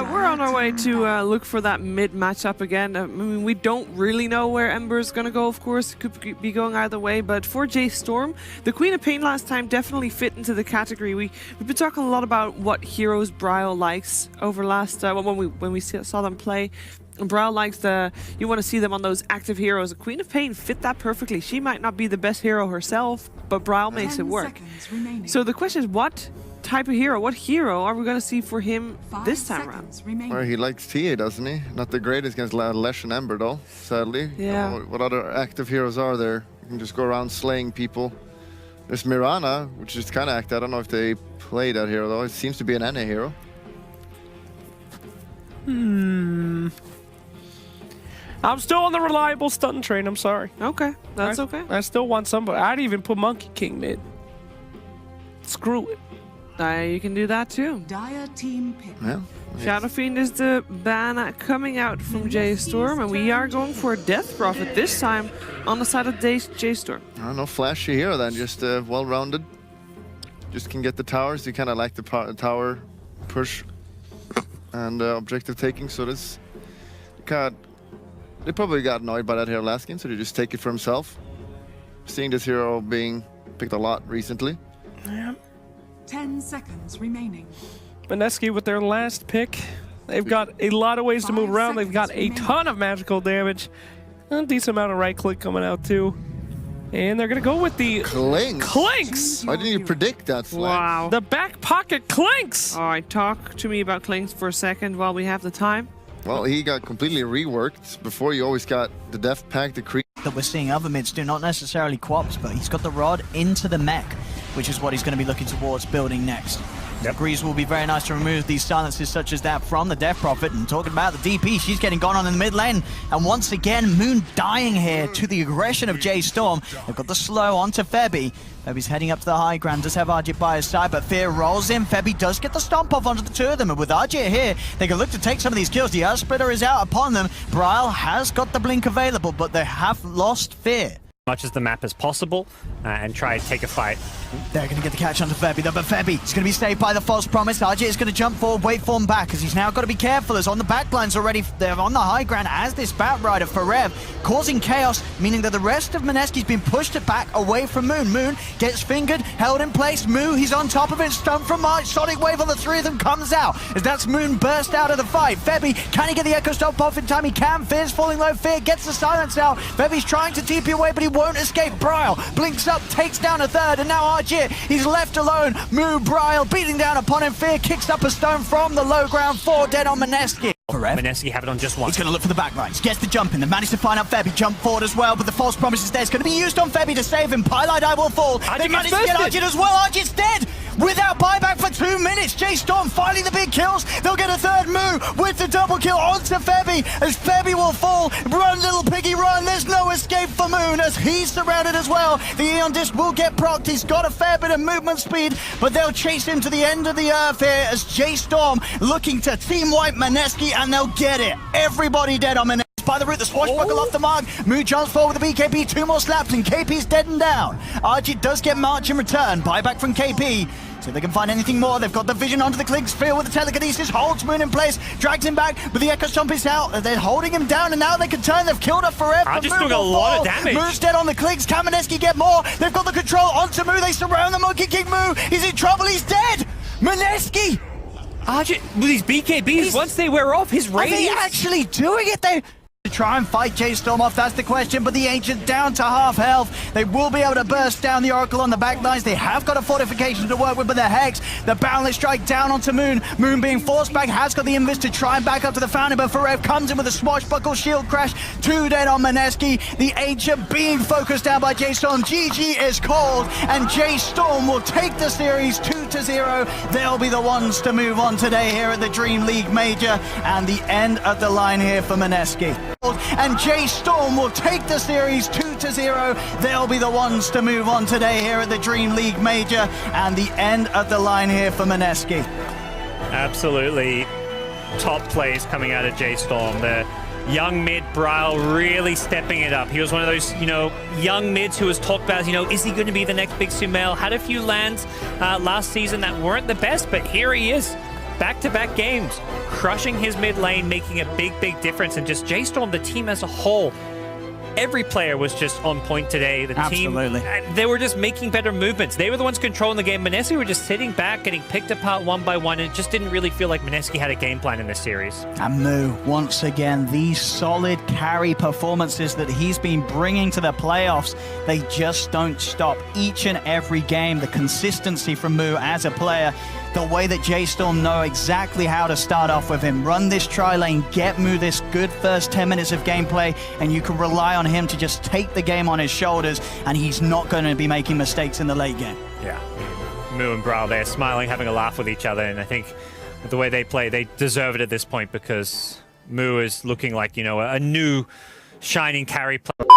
we're on our way to look for that mid matchup again. I mean, we don't really know where Ember's gonna go, of course. It could be going either way, but for J.Storm, the Queen of Pain last time definitely fit into the category. We've been talking a lot about what heroes Bryle likes over last when we saw them play. And Bryle likes you want to see them on those active heroes. The Queen of Pain fit that perfectly. She might not be the best hero herself, but Bryle makes it work. So the question is, what type of hero, what hero are we going to see for him this time around? Well, he likes TA, doesn't he? Not the greatest against Lesh and Ember, though, sadly. Yeah. What other active heroes are there? You can just go around slaying people. There's Mirana, which is kind of active. I don't know if they play that hero, though. It seems to be an NA hero. I'm still on the reliable stun train, I'm sorry. Okay, that's okay. I still want somebody. I'd even put Monkey King mid. Screw it. You can do that too. Dire team pick. Yeah. Shadow Fiend is the ban coming out from J.Storm, and we are going for a Death Prophet this time on the side of J.Storm. I don't know, flashy hero then, just well-rounded. Just can get the towers. You kind of like the tower push and objective taking, so this they probably got annoyed by that hero last game, so they just take it for himself. Seeing this hero being picked a lot recently. Yeah. 10 seconds remaining. Mineski with their last pick. They've got a lot of ways to move around. They've got a ton of magical damage. A decent amount of right click coming out too. And they're gonna go with the Clinks. Why didn't you predict that, Slam? Wow. The back pocket Clinks. All right, talk to me about Clinks for a second while we have the time. Well, he got completely reworked. Before, you always got the Death Pack, the creep. That we're seeing other mids do, not necessarily Quops, but he's got the rod into the mech, which is what he's going to be looking towards building next. Yep. Agrees will be very nice to remove these silences such as that from the Death Prophet. And talking about the DP, she's getting gone on in the mid lane. And once again, Moon dying here to the aggression of J.Storm. They've got the slow onto Febby. Febby's heading up to the high ground, does have Arjit by his side, but Fear rolls in. Febby does get the stomp off onto the two of them, and with Arjit here, they can look to take some of these kills. The Earth Splitter is out upon them. Bryle has got the blink available, but they have lost Fear. Much as the map as possible and try and take a fight. They're going to get the catch onto Febby, though, but Febby is going to be saved by the false promise. Arjit is going to jump forward, wait for him back, because he's now got to be careful as on the backlines already. They're on the high ground as this Batrider for Rev, causing chaos, meaning that the rest of Mineski's been pushed back away from Moon. Moon gets fingered, held in place. Moo, he's on top of it, stunned from March. Sonic Wave on the three of them comes out as that's Moon burst out of the fight. Febby, can he get the Echo Stomp off in time? He can. Fear's falling low. Fear gets the silence out. Febby's trying to TP away, but he won't escape. Bryle blinks up, takes down a third, and now Arjit, he's left alone. Moo, Bryle beating down upon him. Fear kicks up a stone from the low ground. 4 dead on Mineski. Mineski have it on just one. He's going to look for the back lines. Gets the jump in. They manage to find out Febby. Jump forward as well, but the false promise is there. It's going to be used on Febby to save him. Pylite Eye will fall. They manage to get Arjit as well. Arjit's dead. Without buyback for 2 minutes, J.Storm finding the big kills. They'll get a third Moo with the double kill onto Febby as Febby will fall. Run, little piggy, run. There's no escape for Moon as he's surrounded as well. The Aeon Disc will get procced. He's got a fair bit of movement speed, but they'll chase him to the end of the earth here as J.Storm looking to team wipe Mineski, and they'll get it. Everybody dead on Mineski. By the root, the swashbuckle off the mark. Moo jumps forward with the BKB. 2 more slaps, and KP's dead and down. Arjit does get March in return. Buyback from KP. See if they can find anything more. They've got the vision onto the Clinks. Fear with the telekinesis. Holds Moon in place. Drags him back, but the Echo Stomp is out. They're holding him down, and now they can turn. They've killed her forever. Arjit's doing a lot of damage. Moo's dead on the Clinks. Can Mineski get more? They've got the control onto Moo. They surround the Monkey King. Moo, he's in trouble. He's dead. Mineski. Arjit with these BKBs, once they wear off, his radius. Are they actually doing it? They to try and fight J.Storm off, that's the question, but the Ancient down to half health. They will be able to burst down the Oracle on the back lines. They have got a fortification to work with, but the Hex, the Boundless Strike down onto Moon. Moon being forced back, has got the Invis to try and back up to the Fountain, but Forev comes in with a swashbuckle shield crash. 2 dead on Mineski. The Ancient being focused down by J.Storm. GG is called, and J.Storm will take the series 2-0. They'll be the ones to move on today here at the DreamLeague Major, and the end of the line here for Mineski. And J.Storm will take the series 2-0. They'll be the ones to move on today here at the DreamLeague Major, and the end of the line here for Mineski. Absolutely top plays coming out of J.Storm. The young mid Bryle really stepping it up. He was one of those, young mids who was talked about, is he going to be the next big Sumail? Had a few lands last season that weren't the best, but here he is. back-to-back games, crushing his mid lane, making a big difference, and just J.Storm, the team as a whole, every player was just on point today. The Absolutely. team, they were just making better movements. They were the ones controlling the game. Mineski were just sitting back, getting picked apart one by one, and it just didn't really feel like Mineski had a game plan in this series. And Moo, once again, these solid carry performances that he's been bringing to the playoffs, they just don't stop each and every game. The consistency from Moo as a player, the way that J.Storm know exactly how to start off with him, run this tri-lane, get Moo this good first 10 minutes of gameplay, and you can rely on him to just take the game on his shoulders, and he's not going to be making mistakes in the late game. Yeah, Moo and Brawl, they're smiling, having a laugh with each other, and I think with the way they play, they deserve it at this point because Moo is looking like, you know, a new shining carry player.